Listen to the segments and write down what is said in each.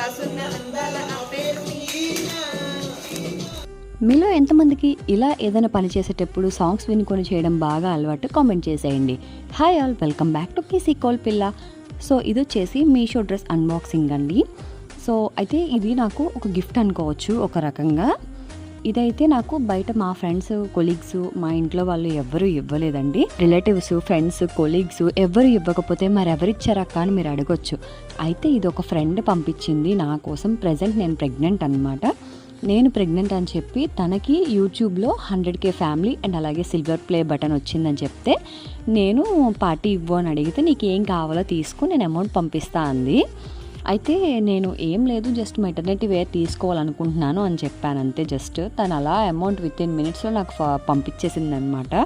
రాసున్న అందాల ఆ పేరు మీనా. మీలో ఎంతమందికి ఇలా ఏదైనా పని చేసేటప్పుడు సాంగ్స్ వినుకొని చేయడం బాగా అలవాటు కామెంట్ చేసేయండి. Hi all, welcome back to PC call పిల్ల. సో ఇది వచ్చేసి మీషో డ్రెస్ అన్బాక్సింగ్ అండి. సో అయితే ఇది నాకు ఒక గిఫ్ట్ అనుకోవచ్చు ఒక రకంగా. ఇదైతే నాకు బయట మా ఫ్రెండ్స్ కొలీగ్స్ మా ఇంట్లో వాళ్ళు ఎవ్వరూ ఇవ్వలేదండి. రిలేటివ్స్ ఫ్రెండ్స్ కొలీగ్స్ ఎవ్వరు ఇవ్వకపోతే మరి ఎవరిచ్చారక్క అని మీరు అడగొచ్చు. అయితే ఇది ఒక ఫ్రెండ్ పంపించింది నా కోసం. ప్రజెంట్ నేను ప్రెగ్నెంట్ అనమాట. నేను ప్రెగ్నెంట్ అని చెప్పి తనకి యూట్యూబ్లో 100K ఫ్యామిలీ అండ్ అలాగే సిల్వర్ ప్లే బటన్ వచ్చిందని చెప్తే నేను పార్టీ ఇవ్వు అని అడిగితే నీకు ఏం కావాలో తీసుకుని నేను అమౌంట్ పంపిస్తా అంది. అయితే నేను ఏం లేదు జస్ట్ మెటర్నిటీ వేర్ తీసుకోవాలనుకుంటున్నాను అని చెప్పాను అంతే. జస్ట్ తను అలా అమౌంట్ వితిన్ మినిట్స్లో నాకు పంపించేసింది అనమాట.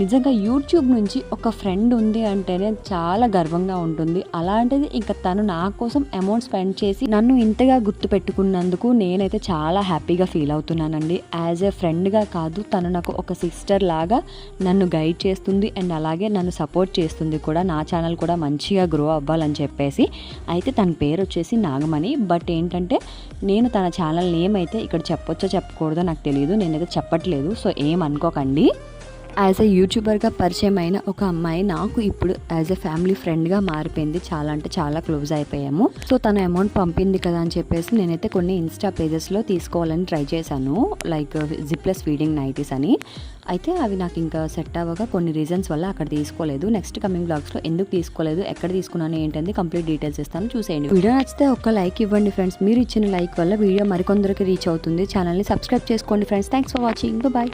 నిజంగా యూట్యూబ్ నుంచి ఒక ఫ్రెండ్ ఉంది అంటేనే చాలా గర్వంగా ఉంటుంది. అలాంటిది ఇంకా తను నా కోసం అమౌంట్ స్పెండ్ చేసి నన్ను ఇంతగా గుర్తుపెట్టుకున్నందుకు నేనైతే చాలా హ్యాపీగా ఫీల్ అవుతున్నానండి. యాజ్ ఏ ఫ్రెండ్గా కాదు, తను నాకు ఒక సిస్టర్ లాగా నన్ను గైడ్ చేస్తుంది అండ్ అలాగే నన్ను సపోర్ట్ చేస్తుంది కూడా. నా ఛానల్ కూడా మంచిగా గ్రో అవ్వాలని చెప్పేసి. అయితే తన పేరు వచ్చేసి నాగమణి. బట్ ఏంటంటే నేను తన ఛానల్ నేమ్ అయితే ఇక్కడ చెప్పొచ్చో చెప్పకూడదో నాకు తెలియదు, నేనైతే చెప్పట్లేదు. సో ఏమనుకోకండి. యాజ్ ఎ యూట్యూబర్గా పరిచయం అయిన ఒక అమ్మాయి నాకు ఇప్పుడు యాజ్ ఎ ఫ్యామిలీ ఫ్రెండ్గా మారిపోయింది. చాలా అంటే చాలా క్లోజ్ అయిపోయాము. సో తను అమౌంట్ పంపింది కదా అని చెప్పేసి నేనైతే కొన్ని ఇన్స్టా పేజెస్లో తీసుకోవాలని ట్రై చేశాను, లైక్ జిప్లెస్ ఫీడింగ్ నైటీస్ అని. అయితే అవి నాకు ఇంకా సెట్ అవ్వగా కొన్ని రీజన్స్ వల్ల అక్కడ తీసుకోలేదు. నెక్స్ట్ కమింగ్ బ్లాగ్స్లో ఎందుకు తీసుకోలేదు, ఎక్కడ తీసుకున్నాను ఏంటంటే కంప్లీట్ డీటెయిల్స్ ఇస్తాను, చూసేయండి. వీడియో నచ్చితే ఒక లైక్ ఇవ్వండి ఫ్రెండ్స్. మీరు ఇచ్చిన లైక్ వల్ల వీడియో మరికొందరికి రీచ్ అవుతుంది. ఛానల్ని సబ్స్క్రైబ్ చేసుకోండి friends. Thanks for watching. Bye.